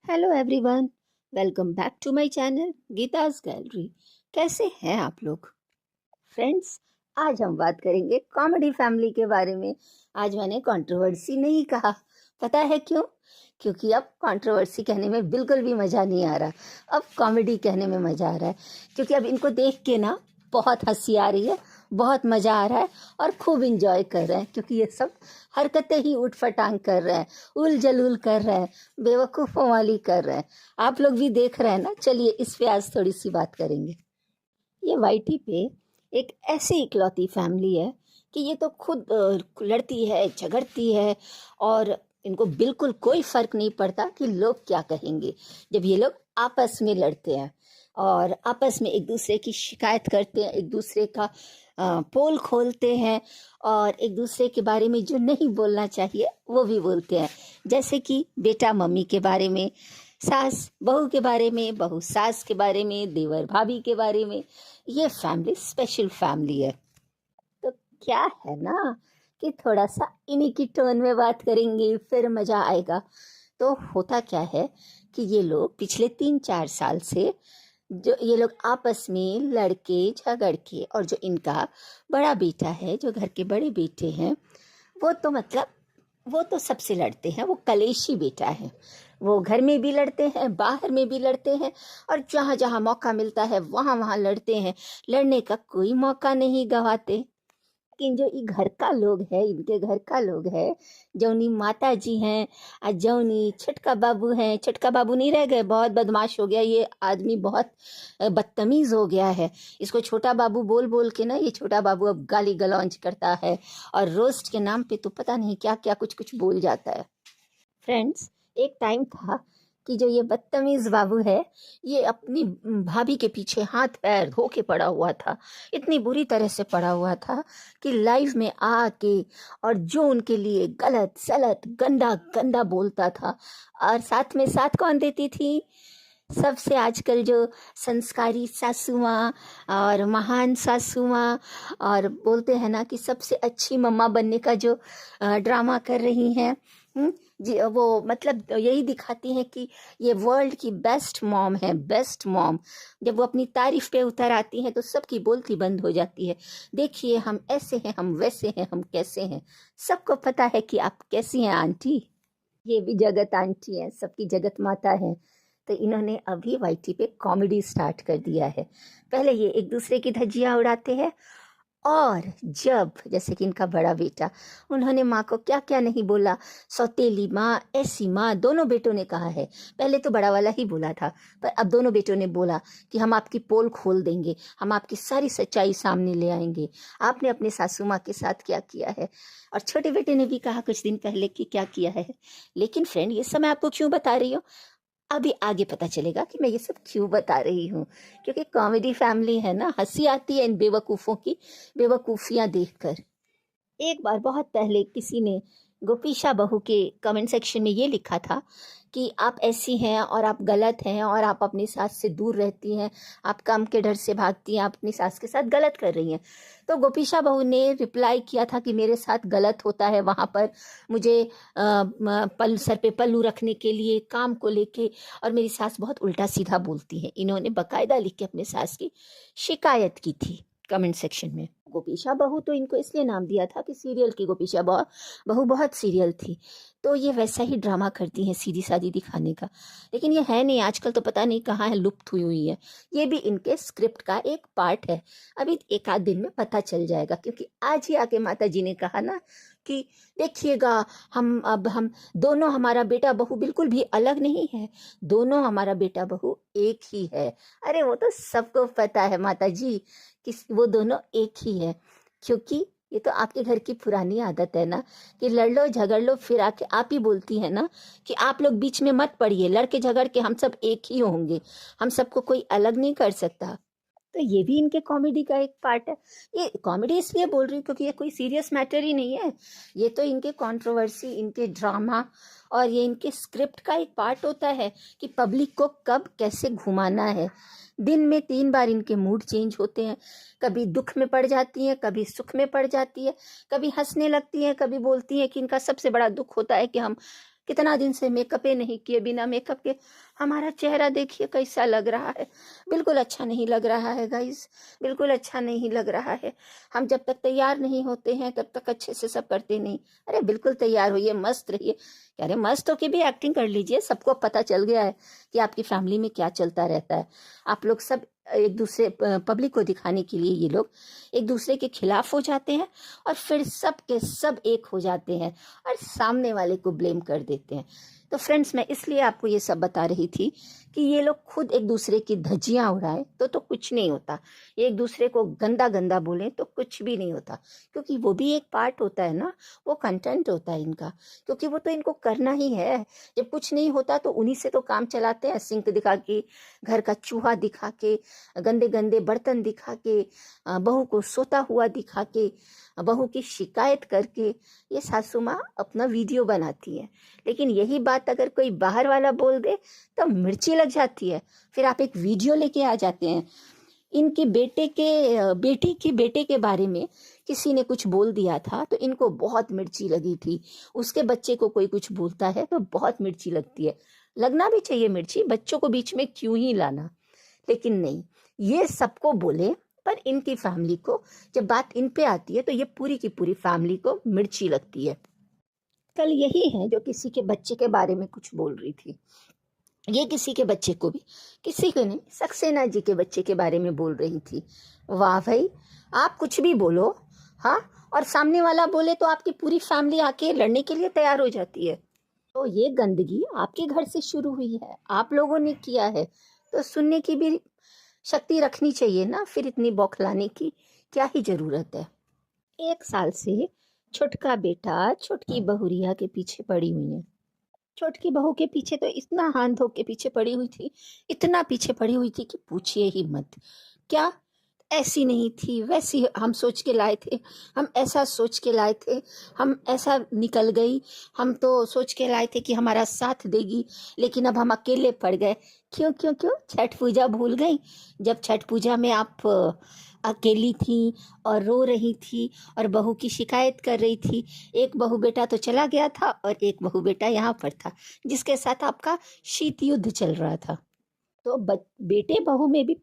Hello everyone, welcome back to my channel Geeta's Gallery. कैसे हैं आप लोग फ्रेंड्स? आज हम बात करेंगे कॉमेडी फैमिली के बारे में। आज मैंने कंट्रोवर्सी नहीं कहा, पता है क्यों? क्योंकि अब कंट्रोवर्सी कहने में बिल्कुल भी मज़ा नहीं आ रहा, अब कॉमेडी कहने में मज़ा आ रहा है। क्योंकि अब इनको देख के ना बहुत हंसी आ रही है, बहुत मज़ा आ रहा है और खूब इंजॉय कर रहे हैं। क्योंकि ये सब हरकतें ही उठ फटांग कर रहे हैं, उल जलूल कर रहे हैं, बेवकूफ़ों वाली कर रहे हैं। आप लोग भी देख रहे हैं ना। चलिए इस पे आज थोड़ी सी बात करेंगे। ये वाईटी पे एक ऐसी इकलौती फैमिली है कि ये तो खुद लड़ती है, झगड़ती है और इनको बिल्कुल कोई फर्क नहीं पड़ता कि लोग क्या कहेंगे। जब ये लोग आपस में लड़ते हैं और आपस में एक दूसरे की शिकायत करते हैं, एक दूसरे का पोल खोलते हैं और एक दूसरे के बारे में जो नहीं बोलना चाहिए वो भी बोलते हैं। जैसे कि बेटा मम्मी के बारे में, सास बहू के बारे में, बहू सास के बारे में, देवर भाभी के बारे में। ये फैमिली स्पेशल फैमिली है। तो क्या है ना कि थोड़ा सा इन्हीं की टोन में बात करेंगे, फिर मज़ा आएगा। तो होता क्या है कि ये लोग पिछले 3-4 साल से जो ये लोग आपस में लड़के झगड़ के, और जो इनका बड़ा बेटा है, जो घर के बड़े बेटे हैं, वो तो मतलब वो तो सबसे लड़ते हैं। वो कलेशी बेटा है। वो घर में भी लड़ते हैं, बाहर में भी लड़ते हैं और जहाँ जहाँ मौका मिलता है वहाँ वहाँ लड़ते हैं। लड़ने का कोई मौका नहीं गंवाते। लेकिन जो घर का लोग है, इनके घर का लोग है, जौनी माता जी हैं और जौनी छोटका बाबू हैं। छोटका बाबू नहीं रह गए, बहुत बदमाश हो गया ये आदमी, बहुत बदतमीज हो गया है। इसको छोटा बाबू बोल बोल के ना, ये छोटा बाबू अब गाली गलौज करता है और रोस्ट के नाम पे तो पता नहीं क्या क्या कुछ कुछ बोल जाता है। फ्रेंड्स, एक टाइम था कि जो ये बदतमीज बाबू है, ये अपनी भाभी के पीछे हाथ पैर धो के पड़ा हुआ था। इतनी बुरी तरह से पड़ा हुआ था कि लाइव में आके और जो उनके लिए गलत सलत गंदा गंदा बोलता था। और साथ में साथ कौन देती थी? सबसे आजकल जो संस्कारी सासू माँ और महान सासू माँ, और बोलते हैं ना कि सबसे अच्छी मम्मा बनने का जो ड्रामा कर रही हैं। जी, वो मतलब यही दिखाती हैं कि ये वर्ल्ड की बेस्ट मॉम है, बेस्ट मॉम। जब वो अपनी तारीफ पे उतर आती हैं तो सबकी बोलती बंद हो जाती है। देखिए हम ऐसे हैं, हम वैसे हैं, हम कैसे हैं। सबको पता है कि आप कैसी हैं आंटी। ये भी जगत आंटी है, सबकी जगत माता है। तो इन्होंने अभी वाईटी पे कॉमेडी स्टार्ट कर दिया है। पहले ये एक दूसरे की धज्जियां उड़ाते हैं, और जब जैसे कि इनका बड़ा बेटा, उन्होंने माँ को क्या क्या नहीं बोला, सौतेली माँ, ऐसी माँ, दोनों बेटों ने कहा है। पहले तो बड़ा वाला ही बोला था, पर अब दोनों बेटों ने बोला कि हम आपकी पोल खोल देंगे, हम आपकी सारी सच्चाई सामने ले आएंगे, आपने अपने सासू माँ के साथ क्या किया है। और छोटे बेटे ने भी कहा कुछ दिन पहले कि क्या किया है। लेकिन फ्रेंड, ये सब मैं आपको क्यों बता रही हूँ? अभी आगे पता चलेगा कि मैं ये सब क्यों बता रही हूँ। क्योंकि कॉमेडी फैमिली है ना, हंसी आती है इन बेवकूफ़ों की बेवकूफ़ियाँ देखकर। एक बार बहुत पहले किसी ने गोपीशा बहू के कमेंट सेक्शन में ये लिखा था कि आप ऐसी हैं और आप गलत हैं और आप अपनी सास से दूर रहती हैं, आप काम के डर से भागती हैं, आप अपनी सास के साथ गलत कर रही हैं। तो गोपीशा बहू ने रिप्लाई किया था कि मेरे साथ गलत होता है, वहाँ पर मुझे सर पे पल्लू रखने के लिए, काम को लेके, और मेरी सास बहुत उल्टा सीधा बोलती है। इन्होंने बकायदा लिख के अपने सास की शिकायत की थी कमेंट सेक्शन में। गोपीशा बहू तो इनको इसलिए नाम दिया था कि सीरियल की गोपीशा बहू बहुत सीरियल थी, तो ये वैसा ही ड्रामा करती हैं सीधी सादी दिखाने का। लेकिन ये है नहीं, आजकल तो पता नहीं कहाँ है, लुप्त हुई हुई है। ये भी इनके स्क्रिप्ट का एक पार्ट है। अभी एक आध दिन में पता चल जाएगा, क्योंकि आज ही आके माता जी ने कहा ना कि देखिएगा, हम दोनों, हमारा बेटा बहू बिल्कुल भी अलग नहीं है, दोनों हमारा बेटा बहू एक ही है। अरे वो तो सबको पता है माता जी कि वो दोनों एक ही है। क्योंकि ये तो आपके घर की पुरानी आदत है ना कि लड़ लो झगड़ लो, फिर आके आप ही बोलती है ना कि आप लोग बीच में मत पड़िए, लड़के झगड़ के हम सब एक ही होंगे, हम सबको कोई अलग नहीं कर सकता। तो ये भी इनके कॉमेडी का एक पार्ट है। ये कॉमेडी इसलिए बोल रही हूँ क्योंकि ये कोई सीरियस मैटर ही नहीं है। ये तो इनके कंट्रोवर्सी, इनके ड्रामा और ये इनके स्क्रिप्ट का एक पार्ट होता है कि पब्लिक को कब कैसे घुमाना है। दिन में 3 बार इनके मूड चेंज होते हैं। कभी दुख में पड़ जाती हैं, कभी सुख में पड़ जाती है, कभी हंसने लगती हैं, कभी बोलती हैं कि इनका सबसे बड़ा दुख होता है कि हम कितना दिन से मेकअप नहीं किए, बिना मेकअप के हमारा चेहरा देखिए कैसा लग रहा है। बिल्कुल अच्छा नहीं लग रहा है गाइस, बिल्कुल अच्छा नहीं लग रहा है। हम जब तक तैयार नहीं होते हैं तब तक अच्छे से सब करते नहीं। अरे बिल्कुल तैयार होइए, मस्त रहिए। अरे मस्त होके भी एक्टिंग कर लीजिए, सबको पता चल गया है कि आपकी फैमिली में क्या चलता रहता है। आप लोग सब एक दूसरे पब्लिक को दिखाने के लिए ये लोग एक दूसरे के खिलाफ हो जाते हैं और फिर सब के सब एक हो जाते हैं और सामने वाले को ब्लेम कर देते हैं। तो फ्रेंड्स, मैं इसलिए आपको ये सब बता रही थी कि ये लोग खुद एक दूसरे की धज्जियां उड़ाएं तो कुछ नहीं होता। एक दूसरे को गंदा गंदा बोलें तो कुछ भी नहीं होता, क्योंकि वो भी एक पार्ट होता है ना, वो कंटेंट होता है इनका, क्योंकि वो तो इनको करना ही है। जब कुछ नहीं होता तो उन्हीं से तो काम चलाते हैं, सिंक दिखा के, घर का चूहा दिखा के, गंदे गंदे बर्तन दिखा के, बहू को सोता हुआ दिखा के, बहू की शिकायत करके ये सासू माँ अपना वीडियो बनाती है। लेकिन यही बात अगर कोई बाहर वाला बोल दे तो मिर्ची लग जाती है। फिर आप एक वीडियो लेके आ जाते हैं। इनके बेटे के बारे में किसी ने कुछ बोल दिया था तो इनको बहुत मिर्ची लगी थी। उसके बच्चे को कोई कुछ बोलता है तो बहुत मिर्ची लगती है। लगना भी चाहिए मिर्ची, बच्चों को बीच में क्यों ही लाना। लेकिन नहीं, ये सबको बोले पर इनकी फैमिली को जब बात इन पे आती है तो ये पूरी की पूरी फैमिली को मिर्ची लगती है। कल यही है जो किसी के बच्चे के बारे में कुछ बोल रही थी। ये किसी के बच्चे को भी, किसी को नहीं, सक्सेना जी के बच्चे के बारे में बोल रही थी। वाह भाई, आप कुछ भी बोलो, हाँ, और सामने वाला बोले तो आपकी पूरी फैमिली आके लड़ने के लिए तैयार हो जाती है। तो ये गंदगी आपके घर से शुरू हुई है, आप लोगों ने किया है, तो सुनने की भी शक्ति रखनी चाहिए ना। फिर इतनी बौखलाने की क्या ही जरूरत है। 1 साल से छोटका बेटा छोटकी बहुरिया के पीछे पड़ी हुई है। छोटकी बहू के पीछे तो इतना हाथ धो के पीछे पड़ी हुई थी, इतना पीछे पड़ी हुई थी कि पूछिए ही मत। क्या ऐसी नहीं थी, वैसी हम सोच के लाए थे, हम ऐसा सोच के लाए थे, हम ऐसा निकल गई, हम तो सोच के लाए थे कि हमारा साथ देगी, लेकिन अब हम अकेले पड़ गए। क्यों क्यों क्यों? छठ पूजा भूल गई? जब छठ पूजा में आप अकेली थी और रो रही थी और बहू की शिकायत कर रही थी। एक बहू बेटा तो चला गया था और एक बहू बेटा यहाँ पर था जिसके साथ आपका शीत युद्ध चल रहा था। तो बेटे बहू में भी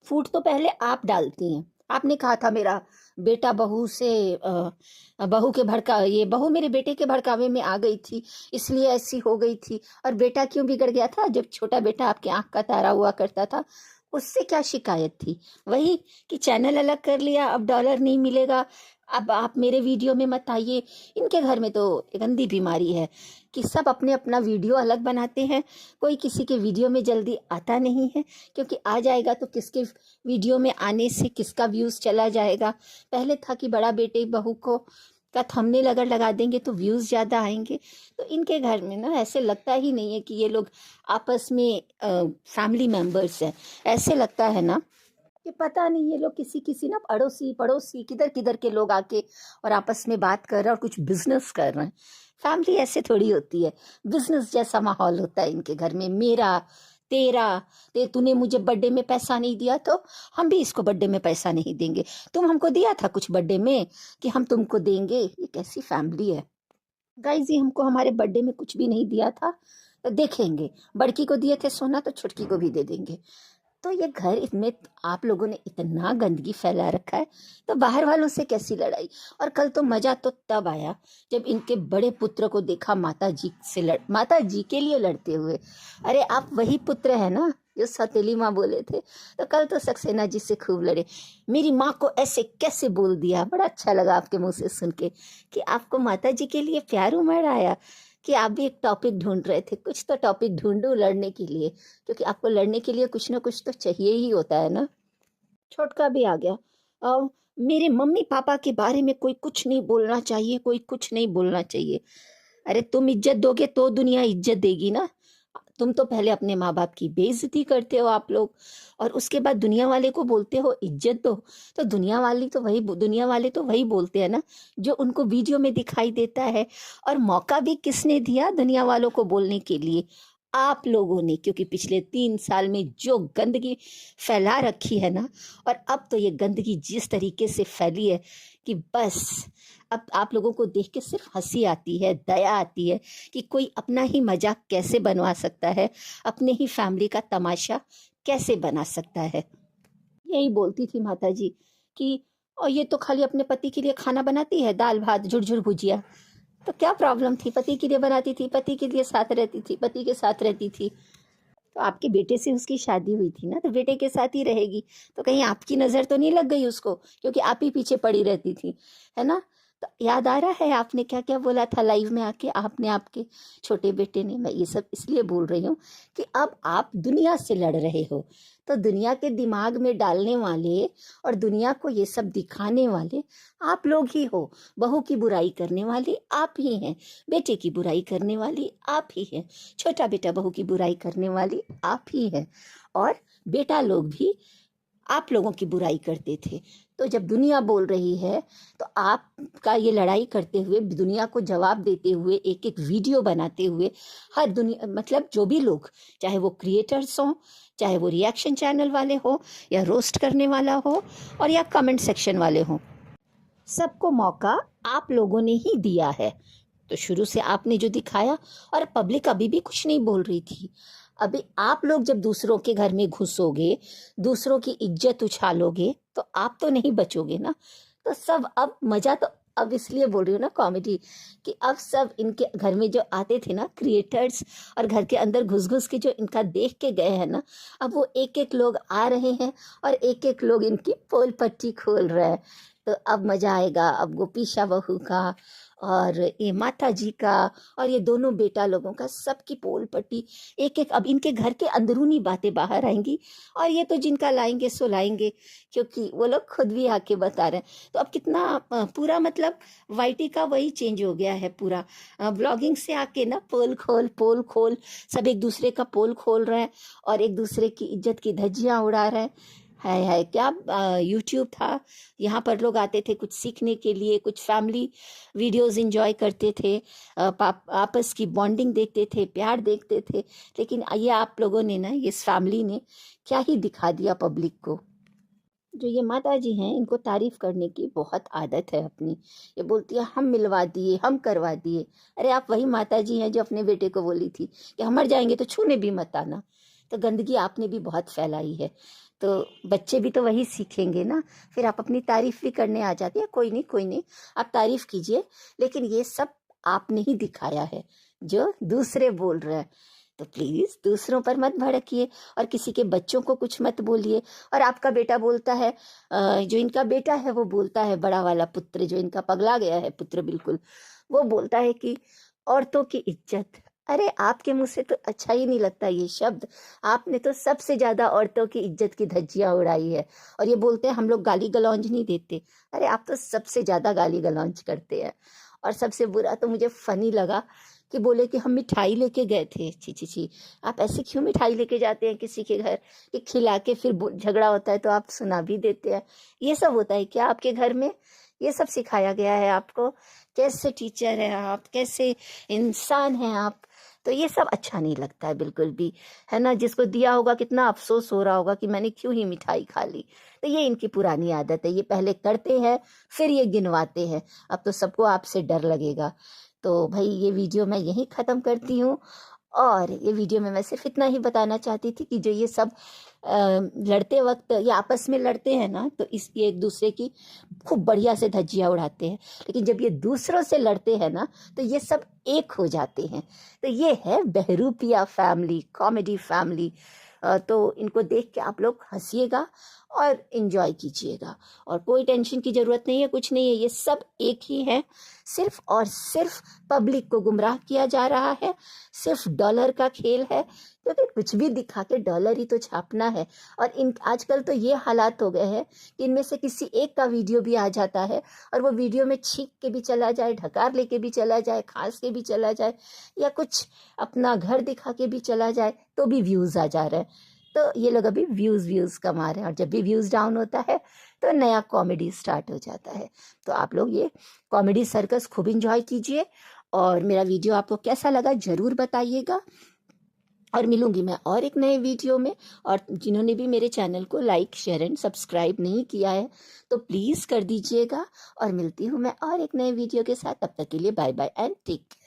फूट तो पहले आप डालती हैं। आपने कहा था मेरा बेटा बहू से बहू के भड़का, ये बहू मेरे बेटे के भड़कावे में आ गई थी इसलिए ऐसी हो गई थी। और बेटा क्यों बिगड़ गया था? जब छोटा बेटा आपके आंख का तारा हुआ करता था, उससे क्या शिकायत थी? वही कि चैनल अलग कर लिया, अब डॉलर नहीं मिलेगा, अब आप मेरे वीडियो में मत आइए। इनके घर में तो गंदी बीमारी है कि सब अपने अपना वीडियो अलग बनाते हैं, कोई किसी के वीडियो में जल्दी आता नहीं है, क्योंकि आ जाएगा तो किसके वीडियो में आने से किसका व्यूज़ चला जाएगा। पहले था कि बड़ा बेटे बहू को का थंबनेल अगर लगा देंगे तो व्यूज़ ज़्यादा आएंगे। तो इनके घर में ना ऐसे लगता ही नहीं है कि ये लोग आपस में फैमिली मेम्बर्स हैं। ऐसे लगता है ना कि पता नहीं ये लोग किसी किसी ना अड़ोसी पड़ोसी किधर किधर के लोग आके और आपस में बात कर रहे हैं और कुछ बिजनेस कर रहे हैं। फैमिली ऐसे थोड़ी होती है, बिजनेस जैसा माहौल होता है इनके घर में। मेरा तेरा, तूने मुझे बर्थडे में पैसा नहीं दिया तो हम भी इसको बर्थडे में पैसा नहीं देंगे। तुम हमको दिया था कुछ बर्थडे में कि हम तुमको देंगे। ये कैसी फैमिली है गाइज? ये हमको हमारे बर्थडे में कुछ भी नहीं दिया था तो देखेंगे, बड़की को दिए थे सोना तो छुटकी को भी दे देंगे। तो ये घर इतने, आप लोगों ने इतना गंदगी फैला रखा है, तो बाहर वालों से कैसी लड़ाई? और कल तो मजा तो तब आया जब इनके बड़े पुत्र को देखा माता जी के लिए लड़ते हुए। अरे आप वही पुत्र है ना जो सौतेली माँ बोले थे। तो कल तो सक्सेना जी से खूब लड़े। मेरी माँ को ऐसे कैसे बोल दिया। बड़ा अच्छा लगा आपके मुंह से सुन के कि आपको माता जी के लिए प्यार उमड़ आया, कि आप भी एक टॉपिक ढूंढ रहे थे। कुछ तो टॉपिक ढूंढो लड़ने के लिए, क्योंकि आपको लड़ने के लिए कुछ ना कुछ तो चाहिए ही होता है ना। छोटका भी आ गया। मेरे मम्मी पापा के बारे में कोई कुछ नहीं बोलना चाहिए, कोई कुछ नहीं बोलना चाहिए। अरे तुम इज्जत दोगे तो दुनिया इज्जत देगी ना। तुम तो पहले अपने माँ बाप की बेइज्जती करते हो आप लोग, और उसके बाद दुनिया वाले को बोलते हो इज्जत दो। तो दुनिया वाले तो वही बोलते हैं ना जो उनको वीडियो में दिखाई देता है। और मौका भी किसने दिया दुनिया वालों को बोलने के लिए? आप लोगों ने, क्योंकि पिछले 3 साल में जो गंदगी फैला रखी है ना, और अब तो ये गंदगी जिस तरीके से फैली है कि बस अब आप लोगों को देख के सिर्फ हंसी आती है, दया आती है कि कोई अपना ही मजाक कैसे बनवा सकता है, अपने ही फैमिली का तमाशा कैसे बना सकता है। यही बोलती थी माता जी कि और ये तो खाली अपने पति के लिए खाना बनाती है, दाल भात झुरझुर भुजिया। तो क्या प्रॉब्लम थी, पति के लिए बनाती थी, पति के लिए साथ रहती थी, पति के साथ रहती थी। तो आपके बेटे से उसकी शादी हुई थी ना, तो बेटे के साथ ही रहेगी। तो कहीं आपकी नज़र तो नहीं लग गई उसको, क्योंकि आप ही पीछे पड़ी रहती थी, है ना। तो याद आ रहा है आपने क्या क्या बोला था लाइव में आके, आपने, आपके छोटे बेटे ने। मैं ये सब इसलिए बोल रही हूँ कि अब आप दुनिया से लड़ रहे हो, तो दुनिया के दिमाग में डालने वाले और दुनिया को ये सब दिखाने वाले आप लोग ही हो। बहू की बुराई करने वाली आप ही हैं, बेटे की बुराई करने वाली आप ही हैं, छोटा बेटा बहू की बुराई करने वाली आप ही हैं, और बेटा लोग भी आप लोगों की बुराई करते थे। तो जब दुनिया बोल रही है तो आपका ये लड़ाई करते हुए, दुनिया को जवाब देते हुए, एक एक वीडियो बनाते हुए, हर दुनिया मतलब जो भी लोग, चाहे वो क्रिएटर्स हों, चाहे वो रिएक्शन चैनल वाले हो, या रोस्ट करने वाला हो, और या कमेंट सेक्शन वाले हों, सबको मौका आप लोगों ने ही दिया है। तो शुरू से आपने जो दिखाया, और पब्लिक अभी भी कुछ नहीं बोल रही थी। अभी आप लोग जब दूसरों के घर में घुसोगे, दूसरों की इज्जत उछालोगे, तो आप तो नहीं बचोगे ना। तो सब अब मजा तो, अब इसलिए बोल रही हूँ ना कॉमेडी, कि अब सब इनके घर में जो आते थे ना क्रिएटर्स, और घर के अंदर घुस घुस के जो इनका देख के गए हैं ना, अब वो एक एक लोग आ रहे हैं और एक एक लोग इनकी पोल पट्टी खोल रहे हैं। तो अब मजा आएगा। अब गोपीशा बहू का और ये माता जी का और ये दोनों बेटा लोगों का, सबकी पोल पट्टी एक एक, अब इनके घर के अंदरूनी बातें बाहर आएंगी। और ये तो जिनका लाएंगे सो लाएंगे, क्योंकि वो लोग खुद भी आके बता रहे हैं। तो अब कितना पूरा मतलब वाईटी का वही चेंज हो गया है पूरा। ब्लॉगिंग से आके ना पोल खोल, सब एक दूसरे का पोल खोल रहे हैं और एक दूसरे की इज्जत की धज्जियां उड़ा रहे हैं। है क्या यूट्यूब था, यहाँ पर लोग आते थे कुछ सीखने के लिए, कुछ फैमिली वीडियोस एंजॉय करते थे, आपस की बॉन्डिंग देखते थे, प्यार देखते थे। लेकिन ये आप लोगों ने ना, इस फैमिली ने क्या ही दिखा दिया पब्लिक को। जो ये माता जी हैं, इनको तारीफ करने की बहुत आदत है अपनी। ये बोलती है हम मिलवा दिए, हम करवा दिए। अरे आप वही माता जी हैं जो अपने बेटे को बोली थी कि हम मर जाएंगे तो छूने भी मत आना। तो गंदगी आपने भी बहुत फैलाई है, तो बच्चे भी तो वही सीखेंगे ना। फिर आप अपनी तारीफ भी करने आ जाती है। कोई नहीं कोई नहीं, आप तारीफ कीजिए, लेकिन ये सब आपने ही दिखाया है जो दूसरे बोल रहे हैं। तो प्लीज दूसरों पर मत भड़किए और किसी के बच्चों को कुछ मत बोलिए। और आपका बेटा बोलता है, जो इनका बेटा है वो बोलता है, बड़ा वाला पुत्र जो इनका पगला गया है पुत्र बिल्कुल, वो बोलता है कि औरतों की इज्जत। अरे आपके मुंह से तो अच्छा ही नहीं लगता ये शब्द। आपने तो सबसे ज्यादा औरतों की इज्जत की धज्जियां उड़ाई है। और ये बोलते हैं हम लोग गाली गलौज नहीं देते। अरे आप तो सबसे ज्यादा गाली गलौज करते हैं। और सबसे बुरा तो मुझे फनी लगा कि बोले कि हम मिठाई लेके गए थे। छी छी छी, आप ऐसे क्यों मिठाई लेके जाते हैं किसी के घर कि खिला के फिर झगड़ा होता है तो आप सुना भी देते हैं। ये सब होता है क्या आपके घर में? ये सब सिखाया गया है आपको? कैसे टीचर हैं आप, कैसे इंसान हैं आप? तो ये सब अच्छा नहीं लगता है बिल्कुल भी, है ना। जिसको दिया होगा कितना अफसोस हो रहा होगा कि मैंने क्यों ही मिठाई खा ली। तो ये इनकी पुरानी आदत है, ये पहले करते हैं फिर ये गिनवाते हैं। अब तो सबको आपसे डर लगेगा। तो भाई ये वीडियो मैं यहीं ख़त्म करती हूँ। और ये वीडियो में मैं सिर्फ इतना ही बताना चाहती थी कि जो ये सब लड़ते वक्त ये आपस में लड़ते हैं ना, तो इस ये एक दूसरे की खूब बढ़िया से धज्जियाँ उड़ाते हैं। लेकिन जब ये दूसरों से लड़ते हैं ना, तो ये सब एक हो जाते हैं। तो ये है बहरूपिया फैमिली, कॉमेडी फैमिली। तो इनको देख के आप लोग हंसिएगा और इन्जॉय कीजिएगा। और कोई टेंशन की ज़रूरत नहीं है, कुछ नहीं है, ये सब एक ही है। सिर्फ और सिर्फ पब्लिक को गुमराह किया जा रहा है। सिर्फ डॉलर का खेल है, क्योंकि कुछ भी दिखा के डॉलर ही तो छापना है। और इन आजकल तो ये हालात हो गए हैं कि इनमें से किसी एक का वीडियो भी आ जाता है, और वो वीडियो में छींक के भी चला जाए, ढकार लेके भी चला जाए, खांस के भी चला जाए, या कुछ अपना घर दिखा के भी चला जाए, तो भी व्यूज़ आ जा रहे हैं। तो ये लोग अभी व्यूज़ कमा रहे हैं। और जब भी व्यूज़ डाउन होता है तो नया कॉमेडी स्टार्ट हो जाता है। तो आप लोग ये कॉमेडी सर्कस खूब इंजॉय कीजिए। और मेरा वीडियो आपको कैसा लगा ज़रूर बताइएगा। और मिलूंगी मैं और एक नए वीडियो में। और जिन्होंने भी मेरे चैनल को लाइक शेयर एंड सब्सक्राइब नहीं किया है तो प्लीज़ कर दीजिएगा। और मिलती हूँ मैं और एक नए वीडियो के साथ। तब तक के लिए bye bye and take care.